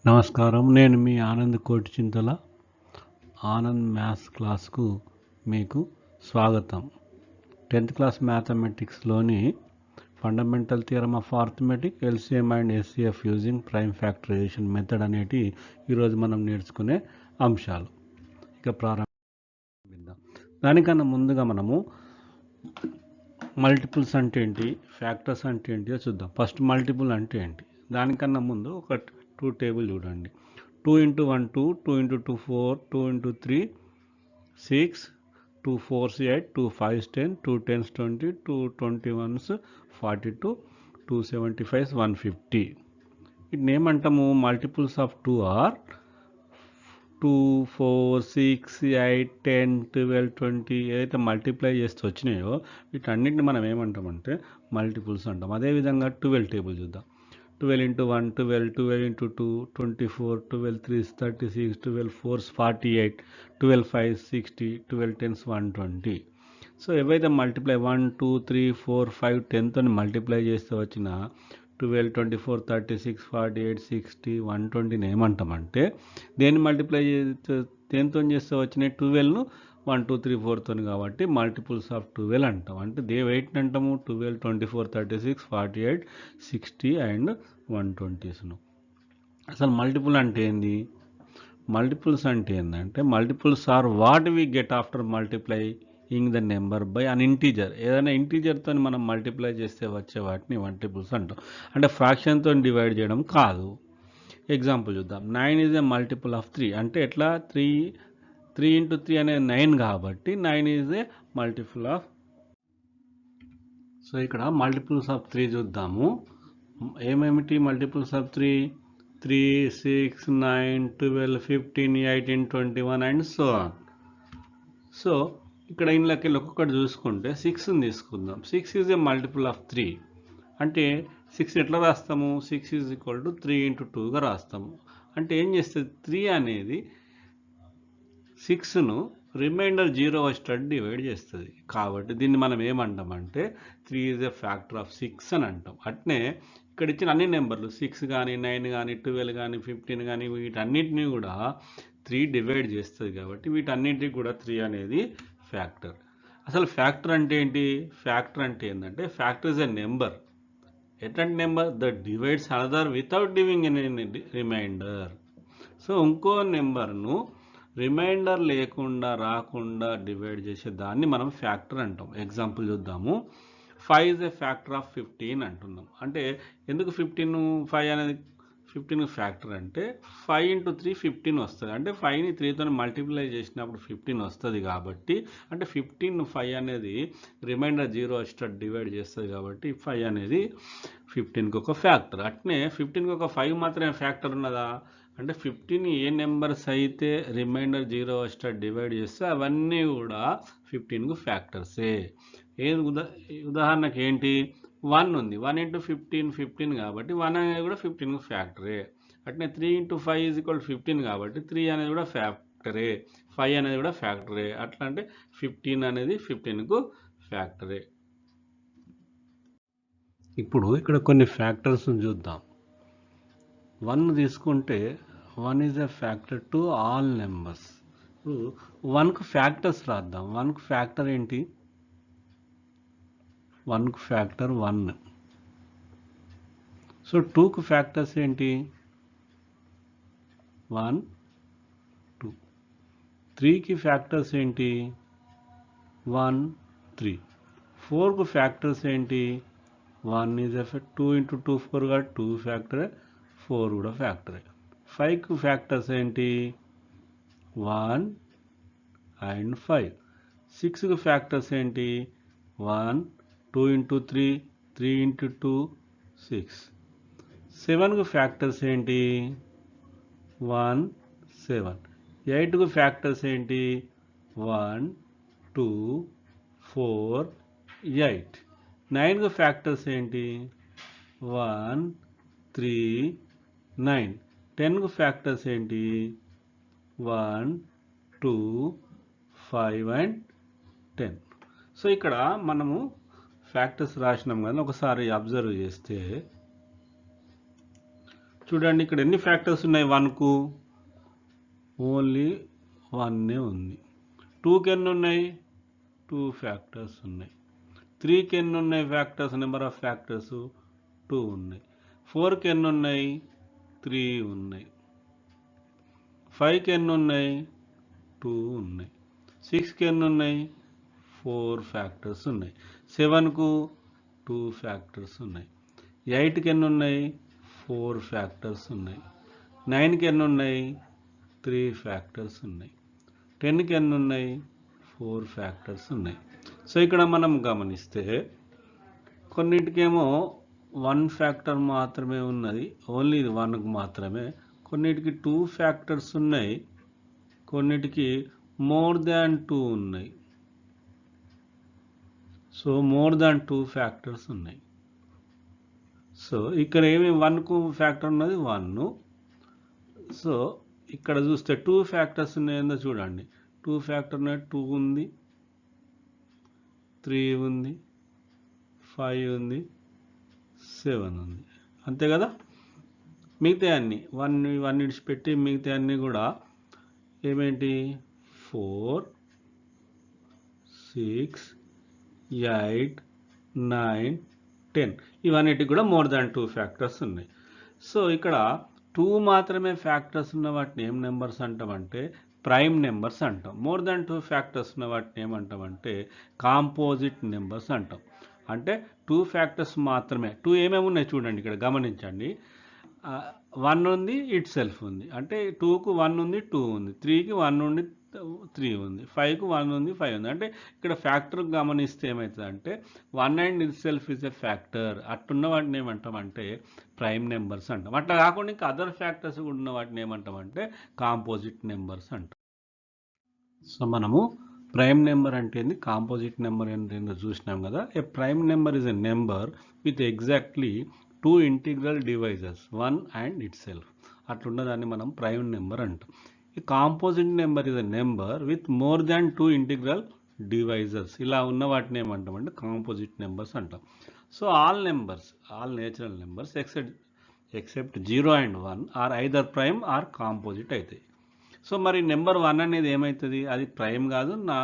నమస్కారం. నేను మీ ఆనంద్ కోటిచింతల. ఆనంద్ మ్యాథ్స్ క్లాస్కు మీకు స్వాగతం. 10th క్లాస్ మ్యాథమెటిక్స్లోని fundamental theorem of arithmetic, LCM and HCF using prime factorization method అనేటి ఈరోజు మనం నేర్చుకునే అంశాలు. ఇక ప్రారంభిద్దాం. దానికన్నా ముందుగా మనము మల్టిపుల్స్ అంటే ఏంటి, ఫ్యాక్టర్స్ అంటే ఏంటిదో చూద్దాం. ఫస్ట్ మల్టిపుల్ అంటే ఏంటి, దానికన్నా ముందు ఒక 2 టేబుల్ చూడండి. 2 × 1 2, 2 × 2 4, 2 × 3 6, 2 4s 8, 2 5s 10, 2 10s 20, 2 21s 42, 2 75s 150. వీటిని ఏమంటాము? మల్టిపుల్స్ ఆఫ్ 2 ఆర్ 2 4 6 8 10 12 20 ఏదైతే మల్టిప్లై చేస్తూ వచ్చినాయో వీటన్నిటిని మనం ఏమంటామంటే మల్టిపుల్స్ అంటాం. అదేవిధంగా 12 టేబుల్ చూద్దాం. 12 × 1 12, 12 × 2 24, 12 3s 36, 12 4s 48, 12 5s 60, 12 10s 120. So ఏవైతే మల్టిప్లై 1 2 3 4 5 10తో మల్టిప్లై చేస్తే వచ్చిన 12 24 36 48 60 120ని ఏమంటామంటే దేన్ని మల్టిప్లై దేనితో చేస్తే వచ్చినాయి 12ను 1 2 3 4తో కాబట్టి మల్టిపుల్స్ ఆఫ్ 12 అంటాం. అంటే వెయిట్ని అంటాము 12 24 36 48 60 అండ్ 120స్ను. అసలు మల్టిపుల్ అంటే ఏంది? మల్టిపుల్స్ అంటే ఏంటంటే multiples are what we get after multiplying the number by an integer. ఏదైనా ఇంటీజర్తో మనం మల్టిప్లై చేస్తే వచ్చే వాటిని మల్టిపుల్స్ అంటాం. అంటే ఫ్రాక్షన్తో డివైడ్ చేయడం కాదు. ఎగ్జాంపుల్ చూద్దాం. 9 ఈజ్ ఏ మల్టిపుల్ ఆఫ్ 3. అంటే ఎట్లా 3 × 3 అనేది 9 కాబట్టి 9 is a multiple of. So ఇక్కడ మల్టిపుల్స్ ఆఫ్ 3 చూద్దాము. ఏమేమిటి multiples of 3? 3 6 9 12 15 18 21 and so on. So ఇక్కడ ఇందులోకి ఒక్కొక్కటి చూసుకుంటే 6ని తీసుకుందాం. 6 ఈజ్ ఏ మల్టిపుల్ ఆఫ్ 3. అంటే 6 ఎట్లా రాస్తాము? 6 ఈజ్ ఈక్వల్ టు 3 × 2గా రాస్తాము. అంటే ఏం చేస్తుంది? 3 అనేది 6ను రిమైండర్ 0 వచ్చేటట్టు డివైడ్ చేస్తుంది. కాబట్టి దీన్ని మనం ఏమంటామంటే 3 ఈజ్ ఏ ఫ్యాక్టర్ ఆఫ్ 6 అని అంటాం. అట్నే ఇక్కడ ఇచ్చిన అన్ని నెంబర్లు 6 కానీ 9 కానీ 12 కానీ 15 కానీ వీటన్నిటిని కూడా 3 డివైడ్ చేస్తుంది. కాబట్టి వీటన్నిటికి కూడా 3 అనేది ఫ్యాక్టర్. అసలు ఫ్యాక్టర్ అంటే ఏంటి? ఫ్యాక్టర్ అంటే ఏంటంటే ఫ్యాక్టర్ ఇస్ ఎ నెంబర్. ఎట్లాంటి నెంబర్? That divides another without giving any remainder. So ఇంకో నెంబర్ను రిమైండర్ లేకుండా రాకుండా డివైడ్ చేసే దాన్ని మనం ఫ్యాక్టర్ అంటాం. ఎగ్జాంపుల్ చూద్దాము. 5 ఈజ్ ఏ ఫ్యాక్టర్ ఆఫ్ 15 అంటున్నాం. అంటే ఎందుకు 15 5 అనేది 15 ఫ్యాక్టర్ అంటే 5 × 3 15 వస్తుంది. అంటే 5ని 3తో మల్టిప్లై చేసినప్పుడు 15 వస్తుంది. కాబట్టి అంటే 15 5 అనేది రిమైండర్ 0 వచ్చేటట్టు డివైడ్ చేస్తుంది. కాబట్టి 5 అనేది 15కి ఒక ఫ్యాక్టర్. అట్నే 15కి ఒక 5 మాత్రమే ఫ్యాక్టర్ ఉన్నదా? అంటే 15 ఏ నెంబర్స్ అయితే రిమైండర్ 0 వచ్చేటట్టు డివైడ్ చేస్తే అవన్నీ కూడా 15కు ఫ్యాక్టర్సే. ఉదాహరణకి ఏంటి? 1 ఉంది. 1 × 15 15 కాబట్టి 1 అనేది కూడా 15కు ఫ్యాక్టరే. అట్నే 3 × 5 = 15 కాబట్టి 3 అనేది కూడా ఫ్యాక్టరే. 5 అనేది కూడా ఫ్యాక్టరే. అట్లా అంటే 15 అనేది 15కు ఫ్యాక్టరే. ఇప్పుడు ఇక్కడ కొన్ని ఫ్యాక్టర్స్ చూద్దాం. 1 తీసుకుంటే 1 is a factor to all numbers. ఇప్పుడు 1కు ఫ్యాక్టర్స్ రాద్దాం. 1కు ఫ్యాక్టర్ ఏంటి? 1కు ఫ్యాక్టర్ 1. సో 2కు ఫ్యాక్టర్స్ ఏంటి? 1 2. 3కి ఫ్యాక్టర్స్ ఏంటి? 1 3. 4కు ఫ్యాక్టర్స్ ఏంటి? 1 ఈజ్ ఎ 2 × 2 4 గా 2 ఫ్యాక్టరే, 4 కూడా ఫ్యాక్టరే. 5కు ఫ్యాక్టర్స్ ఏంటి? 1 అండ్ 5. 6కు ఫ్యాక్టర్స్ ఏంటి? 1 2 × 3 3 × 2 6. 7కు ఫ్యాక్టర్స్ ఏంటి? 1 7. 8కు ఫ్యాక్టర్స్ ఏంటి? 1 2 4 8. 9కు ఫ్యాక్టర్స్ ఏంటి? 1 3 9. 10కు ఫ్యాక్టర్స్ ఏంటి? 1 2 5 అండ్ 10. సో ఇక్కడ మనము ఫ్యాక్టర్స్ రాసినాం కదా, ఒకసారి అబ్జర్వ్ చేస్తే చూడండి ఇక్కడ ఎన్ని ఫ్యాక్టర్స్ ఉన్నాయి 1కు ఓన్లీ 1 ఉంది. 2కి ఎన్ని ఉన్నాయి 2 ఫ్యాక్టర్స్ ఉన్నాయి. 3కి ఎన్ని ఉన్నాయి ఫ్యాక్టర్స్ నెంబర్ ఆఫ్ ఫ్యాక్టర్స్ 2 ఉన్నాయి. 4కి ఎన్ని ఉన్నాయి 3 ఉన్నాయి. 5కి ఎన్ని ఉన్నాయి 2 ఉన్నాయి. 6కి ఎన్ని ఉన్నాయి 4 ఫ్యాక్టర్స్ ఉన్నాయి. 7కు 2 ఫ్యాక్టర్స్ ఉన్నాయి. 8కి ఎన్ని ఉన్నాయి 4 ఫ్యాక్టర్స్ ఉన్నాయి. 9కి ఎన్ని ఉన్నాయి 3 ఫ్యాక్టర్స్ ఉన్నాయి. 10కి ఎన్ని ఉన్నాయి 4 ఫ్యాక్టర్స్ ఉన్నాయి. సో ఇక్కడ మనం గమనిస్తే కొన్నిటికేమో 1 ఫ్యాక్టర్ మాత్రమే ఉన్నది, ఓన్లీ ఇది 1కు మాత్రమే. కొన్నిటికి 2 ఫ్యాక్టర్స్ ఉన్నాయి, కొన్నిటికి మోర్ దాన్ 2 ఉన్నాయి. సో మోర్ దాన్ 2 ఫ్యాక్టర్స్ ఉన్నాయి. సో ఇక్కడ ఏమి 1కు ఫ్యాక్టర్ ఉన్నది 1. సో ఇక్కడ చూస్తే 2 ఫ్యాక్టర్స్ ఉన్నాయందో చూడండి. 2 ఫ్యాక్టర్ ఉన్నది 2 ఉంది, 3 ఉంది, 5 ఉంది, 7 ఉంది. అంతే కదా. మిగతా అన్నీ 1 విడిచిపెట్టి మిగతా అన్నీ కూడా ఏమేంటి 4, 6, 8, 9, 10 ఇవన్నిటికి కూడా మోర్ దాన్ 2 ఫ్యాక్టర్స్ ఉన్నాయి. సో ఇక్కడ 2 మాత్రమే ఫ్యాక్టర్స్ ఉన్న వాటిని ఏం నెంబర్స్ అంటామంటే ప్రైమ్ నెంబర్స్ అంటాం. మోర్ దాన్ 2 ఫ్యాక్టర్స్ ఉన్న వాటిని ఏమంటామంటే కాంపోజిట్ నెంబర్స్ అంటాం. అంటే 2 ఫ్యాక్టర్స్ మాత్రమే. 2 ఏమేమి ఉన్నాయి చూడండి, ఇక్కడ గమనించండి. 1 ఉంది, ఇట్ సెల్ఫ్ ఉంది. అంటే 2కు 1 ఉంది, 2 ఉంది. 3కి 1 ఉంది, 3 ఉంది. 5కు 1 ఉంది, 5 ఉంది. అంటే ఇక్కడ ఫ్యాక్టర్ గమనిస్తే ఏమవుతుందంటే 1 and itself is a factor. అట్టున్న వాటిని ఏమంటామంటే ప్రైమ్ నెంబర్స్ అంటాం. అట్లా కాకుండా ఇంకా అదర్ ఫ్యాక్టర్స్ కూడా ఉన్న వాటిని ఏమంటామంటే కాంపోజిట్ నెంబర్స్ అంటాం. సో మనము ప్రైమ్ నెంబర్ అంటే ఏంది, కాంపోజిట్ నెంబర్ ఏంటో చూసినాం కదా. A prime number is a number with exactly 2 integral divisors 1 and itself. అట్లున్నదాన్ని మనం ప్రైమ్ నెంబర్ అంటాం. ఈ composite number is a number with more than 2 integral divisors. ఇలా ఉన్న వాటిని ఏమంటామంటే కాంపోజిట్ నెంబర్స్ అంటాం. So all numbers, all natural numbers except 0 and 1 are either prime are composite అవుతాయి. సో మరి నెంబర్ 1 అనేది ఏమవుతుంది, అది ప్రైమ్ కాదు, నా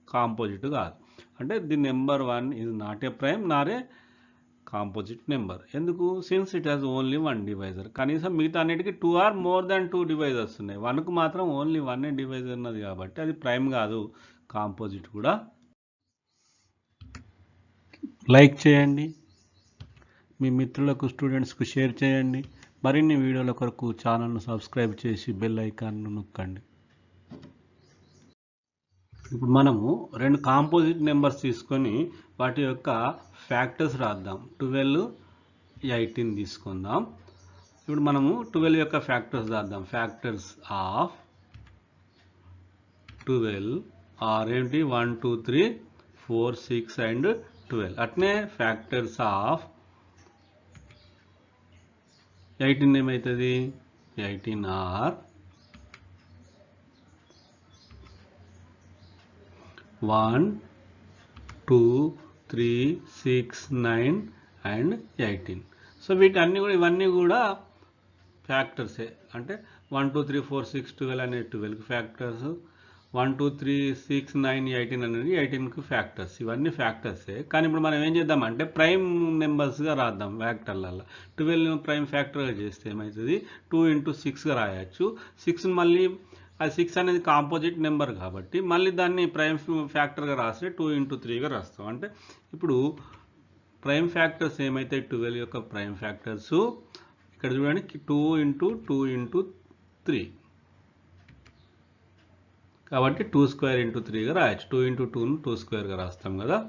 కాంపోజిట్ కాదు. అంటే the number 1 is not a prime Nar a composite number. ఎందుకు, since it has only 1 divisor. కనీసం మిగతా అన్నిటికీ 2 ఆర్ మోర్ దాన్ 2 డివైజర్స్ ఉన్నాయి. 1కు మాత్రం ఓన్లీ 1 డివైజర్ ఉన్నది కాబట్టి అది ప్రైమ్ కాదు, కాంపోజిట్ కూడా. లైక్ చేయండి, మీ మిత్రులకు స్టూడెంట్స్కు షేర్ చేయండి. మరిన్ని వీడియోల కొరకు ఛానల్ను సబ్స్క్రైబ్ చేసి బెల్ ఐకాన్ను నొక్కండి. ఇప్పుడు మనము 2 కాంపోజిట్ నెంబర్స్ తీసుకొని వాటి యొక్క ఫ్యాక్టర్స్ రాద్దాం. 12, 18 తీసుకుందాం. ఇప్పుడు మనము 12 యొక్క ఫ్యాక్టర్స్ రాద్దాం. ఫ్యాక్టర్స్ ఆఫ్ 12 ఆర్ ఏంటి 1, 2, 3, 4, 6 అండ్ 12. అట్నే ఫ్యాక్టర్స్ ఆఫ్ 18 ఏమవుతుంది, 18 ఆర్ 1, 2, 3, 6, 9 అండ్ 18. సో వీటన్నీ కూడా ఇవన్నీ కూడా ఫ్యాక్టర్సే. అంటే 1, 2, 3, 4, 6, 12 అనేది 12కి ఫ్యాక్టర్స్, 1, 2, 3, 6, 9, 18 అనేది 18కి ఫ్యాక్టర్స్. ఇవన్నీ ఫ్యాక్టర్సే. కానీ ఇప్పుడు మనం ఏం చేద్దామంటే ప్రైమ్ నెంబర్స్గా రాద్దాం ఫ్యాక్టర్లలో. 12 ప్రైమ్ ఫ్యాక్టర్గా చేస్తే ఏమవుతుంది 2 × 6గా రాయొచ్చు. 6 మళ్ళీ అది 6 అనేది కాంపోజిట్ నెంబర్ కాబట్టి మళ్ళీ దాన్ని ప్రైమ్ ఫ్యాక్టర్గా రాస్తే 2 × 3గా రాస్తాం. అంటే ఇప్పుడు ప్రైమ్ ఫ్యాక్టర్స్ ఏమైతే 12 యొక్క ప్రైమ్ ఫ్యాక్టర్స్ ఇక్కడ చూడండి 2 × 2 × 3 కాబట్టి 2² × 3గా రాయొచ్చు. 2 × 2ను 2² రాస్తాం కదా.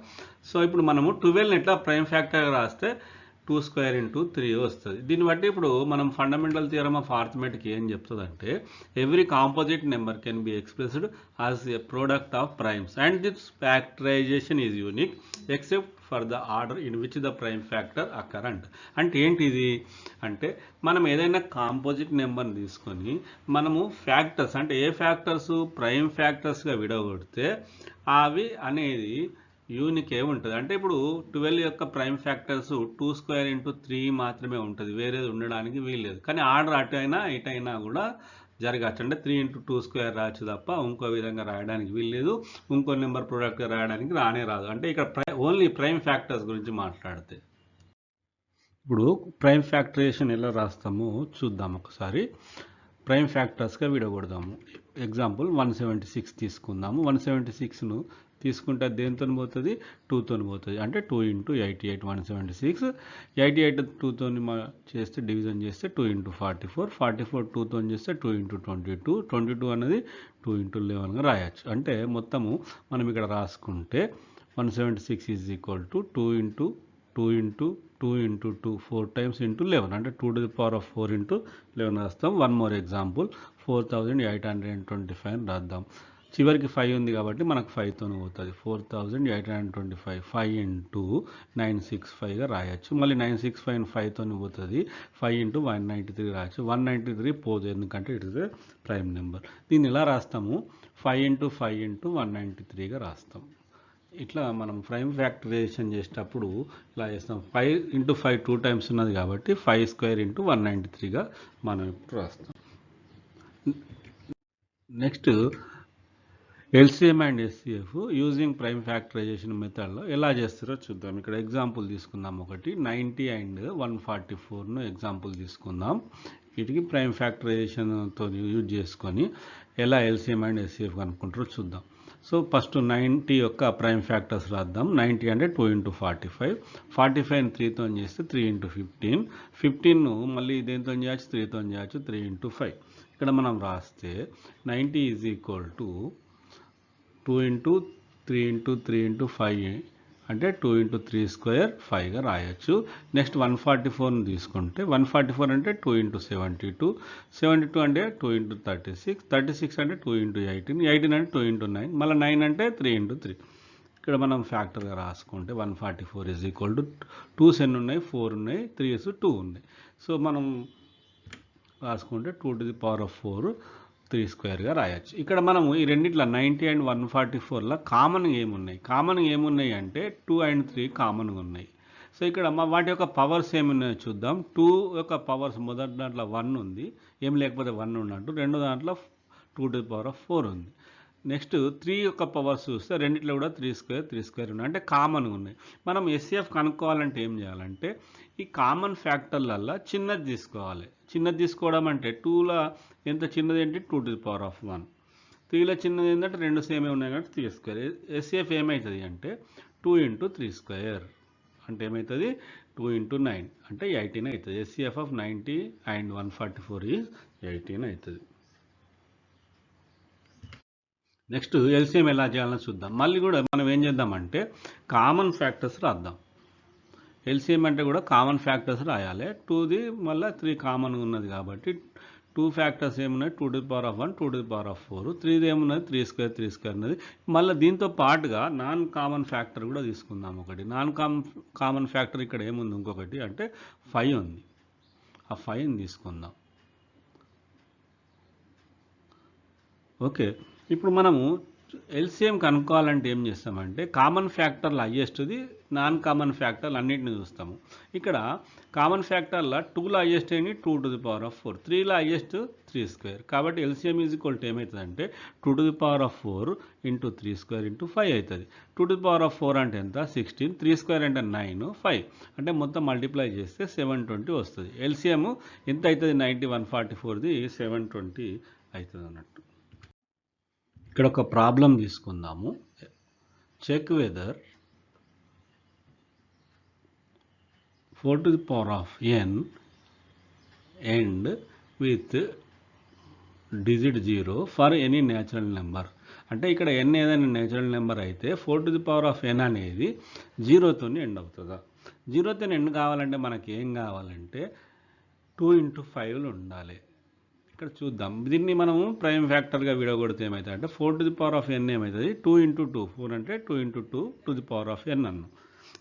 సో ఇప్పుడు మనము 12ని ఎట్లా ప్రైమ్ ఫ్యాక్టర్గా రాస్తే 2² × 3 వస్తుంది. దీన్ని బట్టి ఇప్పుడు మనం ఫండమెంటల్ థియరమ్ ఆఫ్ అర్థమెటిక్ ఏం చెప్తుందంటే every composite number can be expressed as a product of primes and this factorization is unique except for the order in which the prime factor occurrent. అంటే ఏంటిది అంటే మనం ఏదైనా కాంపోజిట్ నెంబర్ని తీసుకొని మనము ఫ్యాక్టర్స్ అంటే ఏ ఫ్యాక్టర్స్ ప్రైమ్ ఫ్యాక్టర్స్గా విడగొడితే అవి అనేది యూనిక్ ఏముంటుంది అంటే ఇప్పుడు 12 యొక్క ప్రైమ్ ఫ్యాక్టర్స్ 2² ఇంటూ 3 మాత్రమే ఉంటుంది, వేరేది ఉండడానికి వీల్లేదు. కానీ ఆర్డర్ అటు అయినా ఇటైనా కూడా జరగచ్చు. అంటే 3 ఇంటూ 2² రావచ్చు తప్ప ఇంకో విధంగా రాయడానికి వీల్లేదు, ఇంకో నెంబర్ ప్రోడక్ట్గా రాయడానికి రానే రాదు. అంటే ఇక్కడ ఓన్లీ ప్రైమ్ ఫ్యాక్టర్స్ గురించి మాట్లాడితే. ఇప్పుడు ప్రైమ్ ఫ్యాక్టరేషన్ ఎలా రాస్తామో చూద్దాం ఒకసారి. ప్రైమ్ ఫ్యాక్టర్స్గా విడగొడదాము. ఎగ్జాంపుల్ 176 తీసుకుందాము. 176ను తీసుకుంటే దేనితో పోతుంది, 2తో పోతుంది. అంటే 2 ఇంటూ 88 176. 88 2తో చేస్తే డివిజన్ చేస్తే 2 ఇంటూ 44. 44 2తో చేస్తే 2 ఇంటూ 22. 22 అనేది 2 ఇంటూ 11గా రాయొచ్చు. అంటే మొత్తము మనం ఇక్కడ రాసుకుంటే 176 is equal to 2 into 2 into 2 into 2 4 times into 11 అంటే 2 to the power of 4 into 11 రాస్తాం. వన్ మోర్ ఎగ్జాంపుల్ 4825 అని రాద్దాం. చివరికి 5 ఉంది కాబట్టి మనకు 5తో పోతుంది. 4825 5 ఇంటూ 965గా రాయొచ్చు. మళ్ళీ 965 5తో పోతుంది. 5 ఇంటూ 193 రాయొచ్చు. 193 పోదు, ఎందుకంటే it is a prime number. దీన్ని ఎలా రాస్తాము, 5 ఇంటూ 5 ఇంటూ 193గా రాస్తాం. ఇట్లా మనం ప్రైమ్ ఫ్యాక్టరైజేషన్ చేసేటప్పుడు ఇలా చేస్తాం. 5 ఇంటూ 5 2 టైమ్స్ ఉన్నది కాబట్టి 5² ఇంటూ 193గా మనం ఇప్పుడు రాస్తాం. Next LCM and HCF using prime factorization మెథడ్లో ఎలా చేస్తారో చూద్దాం. ఇక్కడ ఎగ్జాంపుల్ తీసుకుందాం. ఒకటి 90 అండ్ 144ను ఎగ్జాంపుల్ తీసుకుందాం. వీటికి ప్రైమ్ ఫ్యాక్టరైజేషన్తో యూజ్ చేసుకొని ఎలా ఎల్సిఎం అండ్ ఎస్సిఎఫ్ కనుక్కుంటారో చూద్దాం. సో ఫస్ట్ 90 యొక్క ప్రైమ్ ఫ్యాక్టర్స్ రాద్దాం. 90 అంటే 2 ఇంటూ 45. 45ని 3తో చేస్తే 3 ఇంటూ 15. 15ను మళ్ళీ దేనితో చేయొచ్చు, 3తో చేయొచ్చు. 3 ఇంటూ 5. ఇక్కడ మనం రాస్తే 90 is equal to 2 into 3 into 3 into 5 అంటే 2 ఇంటూ 3² 5గా రాయొచ్చు. నెక్స్ట్ 144ని తీసుకుంటే 144 అంటే 2 ఇంటూ 72. 72 అంటే 2 ఇంటూ 36. 36 అంటే 2 ఇంటూ 18. 18 అంటే 2 ఇంటూ 9. మళ్ళీ 9 అంటే 3 ఇంటూ 3. ఇక్కడ మనం ఫ్యాక్టర్గా రాసుకుంటే 144 ఈజ్ ఈక్వల్ టు 2s ఎన్ని ఉన్నాయి, 4 ఉన్నాయి, 3s 2 ఉన్నాయి. సో మనం రాసుకుంటే 2 to the power of 4 3² రాయొచ్చు. ఇక్కడ మనము ఈ రెండిట్ల 90 అండ్ 144ల కామన్ ఏమున్నాయి అంటే 2 and 3 కామన్గా ఉన్నాయి. సో ఇక్కడ వాటి యొక్క పవర్స్ ఏమున్నాయో చూద్దాం. 2 యొక్క పవర్స్ మొదటి దాంట్లో 1 ఉంది, ఏం లేకపోతే 1 ఉన్నట్టు. రెండో దాంట్లో 2 to the power of 4 ఉంది. నెక్స్ట్ 3 యొక్క పవర్స్ చూస్తే రెండిట్లో కూడా 3² ఉన్నాయి, అంటే కామన్గా ఉన్నాయి. మనం ఎస్సిఎఫ్ కనుక్కోవాలంటే ఏం చేయాలంటే ఈ కామన్ ఫ్యాక్టర్లల్లో చిన్నది తీసుకోవాలి. చిన్నది తీసుకోవడం అంటే 2లో ఎంత చిన్నది ఏంటి, 2 to the power of 1. 3లో చిన్నది ఏంటంటే 2 సేమే ఉన్నాయి కాబట్టి 3². ఎస్సిఎఫ్ ఏమవుతుంది అంటే 2 ఇంటూ 3² అంటే ఏమవుతుంది, 2 ఇంటూ 9 అంటే 18 అవుతుంది. ఎస్సిఎఫ్ ఆఫ్ 90 అండ్ 144 ఈజ్ 18 అవుతుంది. నెక్స్ట్ ఎల్సిఎం ఎలా చేయాలని చూద్దాం. మళ్ళీ కూడా మనం ఏం చేద్దామంటే కామన్ ఫ్యాక్టర్స్ రాద్దాం. ఎల్సిఎం అంటే కూడా కామన్ ఫ్యాక్టర్స్ రాయాలి. 2ది మళ్ళీ 3 కామన్ ఉన్నది కాబట్టి 2 ఫ్యాక్టర్స్ ఏమున్నాయి, 2 to the power of 1, 2 to the power of 4. 3ది ఏమున్నది, 3² ఉన్నది. మళ్ళీ దీంతో పాటుగా నాన్ కామన్ ఫ్యాక్టర్ కూడా తీసుకుందాం. ఒకటి నాన్ కామన్ ఫ్యాక్టర్ ఇక్కడ ఏముంది, ఇంకొకటి అంటే 5 ఉంది. ఆ 5ని తీసుకుందాం. ఓకే, ఇప్పుడు మనము ఎల్సిఎం కనుక్కోవాలంటే ఏం చేస్తామంటే కామన్ ఫ్యాక్టర్లు హైయెస్ట్ది, నాన్ కామన్ ఫ్యాక్టర్లు అన్నింటిని చూస్తాము. ఇక్కడ కామన్ ఫ్యాక్టర్ల 2లో హైయెస్ట్ ఏంటి, 2 to the power of 4. 3లో highest 3². కాబట్టి ఎల్సిఎం ఈజ్ ఈక్వల్ టు ఏమవుతుందంటే 2 to the power of 4 into 3² into 5 అవుతుంది. 2 to the power of 4 అంటే ఎంత, 16. 3² అంటే 9, 5 అంటే మొత్తం మల్టిప్లై చేస్తే 720 వస్తుంది. ఎల్సిఎం ఎంత అవుతుంది, 90 144ది 720 అవుతుంది అన్నట్టు. ఇక్కడ ఒక ప్రాబ్లం తీసుకుందాము. Check whether 4 to the power of n end with digit 0 for any natural number. అంటే ఇక్కడ n ఏదైనా న్యాచురల్ నెంబర్ అయితే 4 to the power of n అనేది 0తో ఎండ్ అవుతుందా. 0తో ఎండ్ కావాలంటే మనకి ఏం కావాలంటే 2 ఇంటూ 5లు ఉండాలి. ఇక్కడ చూద్దాం. దీన్ని మనము ప్రైమ్ ఫ్యాక్టర్గా విడగొడితే ఏమవుతుంది అంటే 4 to the power of n ఏమవుతుంది, 2 ఇంటూ 2. 4 అంటే 2 into 2 to the power of n అన్నాం.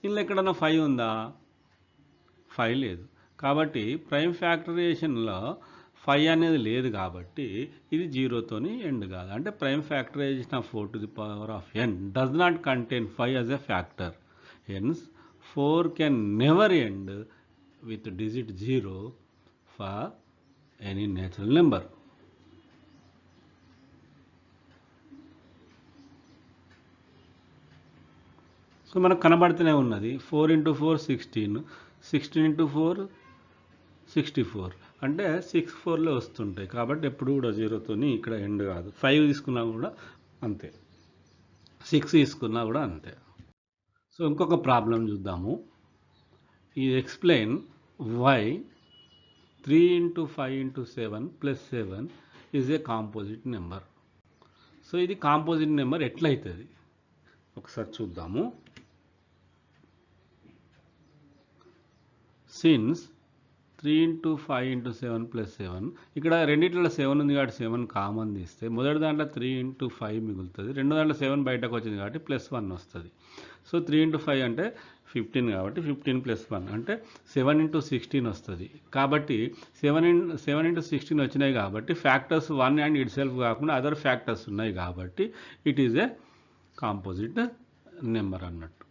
ఇందులో ఎక్కడన్నా 5 ఉందా, 5 లేదు. కాబట్టి ప్రైమ్ ఫ్యాక్టరైజేషన్లో 5 అనేది లేదు కాబట్టి ఇది జీరోతోని ఎండ్ కాదు. అంటే prime factorization of 4 to the power of n does not contain 5 as a factor. Hence 4 can never end with digit 0 for any natural number. So మనకు కనబడుతూనే ఉన్నది 4 into 4 16, 16 into 4 64, అంటే 6 4లో వస్తుంటాయి కాబట్టి ఎప్పుడు కూడా జీరోతోని ఇక్కడ ఎండ్ కాదు. 5 తీసుకున్నా కూడా అంతే, 6 తీసుకున్నా కూడా అంతే. సో ఇంకొక ప్రాబ్లం చూద్దాము. ఈ explain why 3 into 5 into 7 plus 7 is a composite number. So ఇది కాంపోజిట్ నెంబర్ ఎట్లయితుంది ఒకసారి చూద్దాము. సిన్స్ 3 into 5 into 7 plus 7, ఇక్కడ రెండిట్లో 7 ఉంది కాబట్టి 7 కామన్ తీస్తే మొదటి దాంట్లో 3 into 5 మిగులుతుంది, రెండో దాంట్లో 7 బయటకు వచ్చింది కాబట్టి +1 వస్తుంది. సో 3 into 5 అంటే 15 కాబట్టి 15 + 1 అంటే 7 into 16 వస్తుంది. కాబట్టి 7 into 16 వచ్చినాయి కాబట్టి ఫ్యాక్టర్స్ 1 అండ్ ఇట్ సెల్ఫ్ కాకుండా అదర్ ఫ్యాక్టర్స్ ఉన్నాయి కాబట్టి it is a composite number అన్నట్టు.